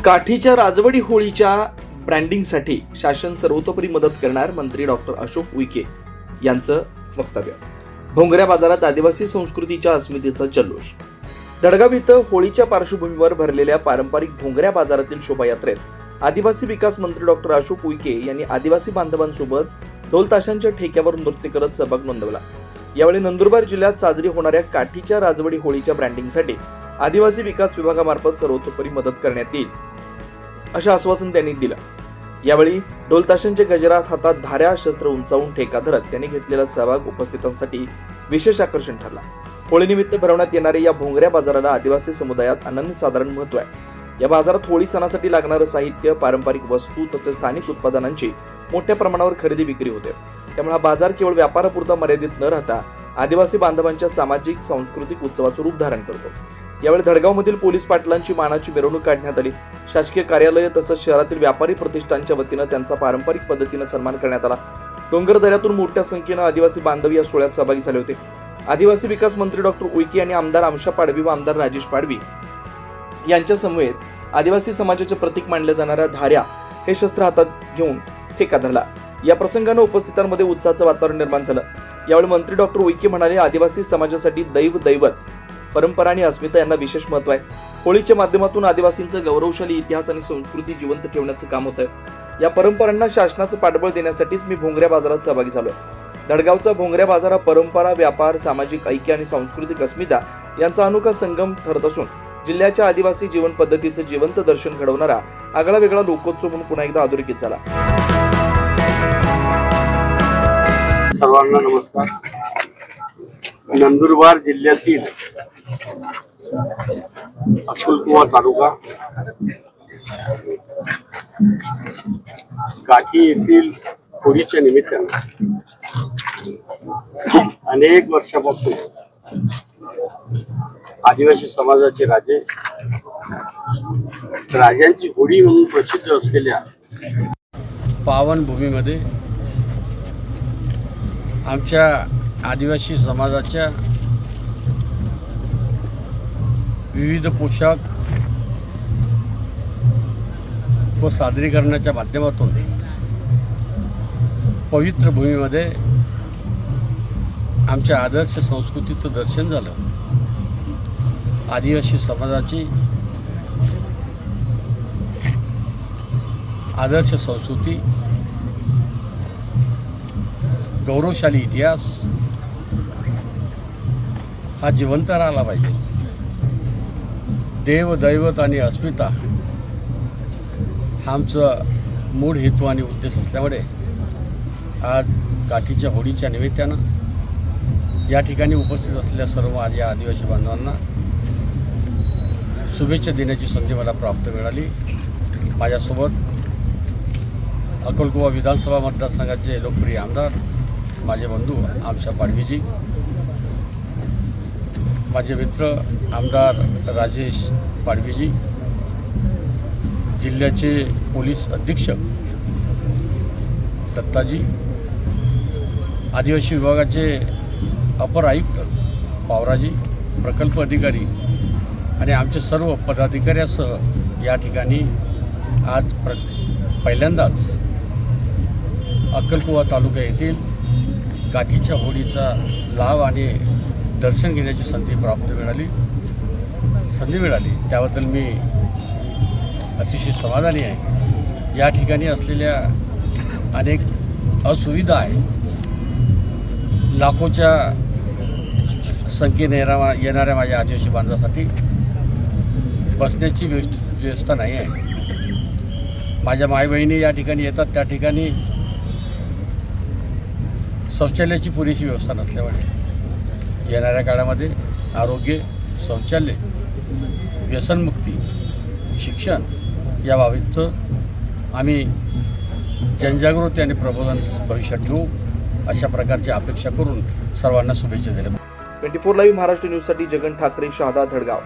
काठीच्या राजवाडी होळीच्या ब्रँडिंगसाठी शासन सर्वतोपरी मदत करणार, मंत्री डॉक्टर अशोक उईके यांचं वक्तव्य. भोंगऱ्या बाजारात आदिवासी संस्कृतीच्या अस्मितेचा जल्लोष. दडगाव इथं होळीच्या पार्श्वभूमीवर भरलेल्या पारंपरिक भोंगऱ्या बाजारातील शोभायात्रेत आदिवासी विकास मंत्री डॉक्टर अशोक उईके यांनी आदिवासी बांधवांसोबत ढोल ताशांच्या ठेक्यावर नृत्य करत सहभाग नोंदवला. यावेळी नंदुरबार जिल्ह्यात साजरी होणाऱ्या काठीच्या राजवाडी होळीच्या ब्रँडिंगसाठी आदिवासी विकास विभागामार्फत सर्वतोपरी मदत करण्यात येईल असे आश्वासन त्यांनी दिलं. यावेळी ढोल ताशांच्या गजरात हातात धाऱ्या शस्त्र उंचावून ठेका धरत त्यांनी घेतलेला सहभाग उपस्थितांसाठी विशेष आकर्षण ठरला. होळीनिमित्त भरवण्यात येणाऱ्या या भोंगऱ्या बाजाराला आदिवासी समुदायात अनन्यसाधारण महत्व आहे. या बाजारात होळी सणासाठी लागणारं साहित्य, पारंपरिक वस्तू तसेच स्थानिक उत्पादनांची मोठ्या प्रमाणावर खरेदी विक्री होते. त्यामुळे हा बाजार केवळ व्यापारापुरता मर्यादित न राहता आदिवासी बांधवांच्या सामाजिक सांस्कृतिक उत्सवाचं रूप धारण करतो. यावेळी धडगावमधील पोलीस पाटलांची मानाची मिरवणूक काढण्यात आली. शासकीय कार्यालय तसंच शहरातील व्यापारी प्रतिष्ठानच्या वतीनं त्यांचा पारंपरिक पद्धतीनं सन्मान करण्यात आला. डोंगर दऱ्यातून मोठ्या संख्येनं आदिवासी बांधव या सोहळ्यात सहभागी झाले होते. आदिवासी विकास मंत्री डॉक्टर उईके यांनी आमदार आमशा पाडवी व आमदार राजेश पाडवी यांच्या समवेत आदिवासी समाजाचे प्रतीक मानल्या जाणाऱ्या धाऱ्या हे शस्त्र हातात घेऊन ठेका धरला. या प्रसंगानं उपस्थितांमध्ये उत्साहाचं वातावरण निर्माण झालं. यावेळी मंत्री डॉक्टर उईके म्हणाले, आदिवासी समाजासाठी दैवत, परंपरा आणि अस्मिता यांना विशेष महत्व आहे. होळीच्या माध्यमातून आदिवासींचा गौरवशाली इतिहास आणि संस्कृती जिवंत ठेवण्याचं काम होतं. या परंपरांना शासनाचं पाठबळ देण्यासाठीच मी भोंगऱ्या बाजारात सहभागी झालोय. दडगावचा भोंगऱ्या बाजार हा परंपरा, व्यापार, सामाजिक ऐक्य आणि सांस्कृतिक अस्मिता यांचा अनोखा संगम ठरत असून जिल्ह्याच्या आदिवासी जीवन पद्धतीचं जिवंत दर्शन घडवणारा आगळा वेगळा लोकोत्सव म्हणून पुन्हा एकदा अधोरेखित झाला. सर्वांना नमस्कार. नंदुरबार जिल्ह्यातील अक्कलकुवा तालुका काठी येथील होळीच्या निमित्ताने अनेक वर्षापासून आदिवासी समाजाचे राजांची होळी म्हणून प्रसिद्ध असलेल्या पावन भूमीमध्ये आमच्या आदिवासी समाजाच्या विविध पोशाख व सादरीकरणाच्या माध्यमातून पवित्र भूमीमध्ये आमच्या आदर्श संस्कृतीचं दर्शन झालं. आदिवासी समाजाची आदर्श संस्कृती, गौरवशाली इतिहास हा जिवंत राहिला पाहिजे. देव, दैवत आणि अस्मिता हा आमचं मूळ हेतू आणि उद्देश असल्यामुळे आज काठीच्या होळीच्या निमित्तानं या ठिकाणी उपस्थित असलेल्या सर्व या आदिवासी बांधवांना शुभेच्छा देण्याची संधी मला प्राप्त मिळाली. माझ्यासोबत अक्कलकुवा विधानसभा मतदारसंघाचे लोकप्रिय आमदार माझे बंधू आमशा पाडवीजी, माझे मित्र आमदार राजेश पाडवीजी, जिल्ह्याचे पोलीस अधीक्षक दत्ताजी, आदिवासी विभागाचे अपर आयुक्त पावराजी, प्रकल्प अधिकारी आणि आमचे सर्व पदाधिकाऱ्यासह या ठिकाणी आज पहिल्यांदाच अक्कलकुवा तालुका येथील काठीच्या होळीचा लाभ आणि दर्शन घेण्याची संधी मिळाली. त्याबद्दल मी अतिशय समाधानी आहे. या ठिकाणी असलेल्या अनेक असुविधा आहेत. लाखोच्या संख्येने येणाऱ्या माझ्या आदिवासी बांधवासाठी बसण्याची व्यवस्था नाही आहे. माझ्या मायबहिणी या ठिकाणी येतात, त्या ठिकाणी शौचालयाची पुरेशी व्यवस्था नसल्यामुळे येणाऱ्या काळामध्ये आरोग्य, शौचालय, व्यसनमुक्ती, शिक्षण या बाबतीचं आम्ही जनजागृती आणि प्रबोधन भविष्यात ठेवू अशा प्रकारची अपेक्षा करून सर्वांना शुभेच्छा दिल्या. 24 लाईव्ह महाराष्ट्र न्यूजसाठी जगन ठाकरे, शहादा, धडगाव.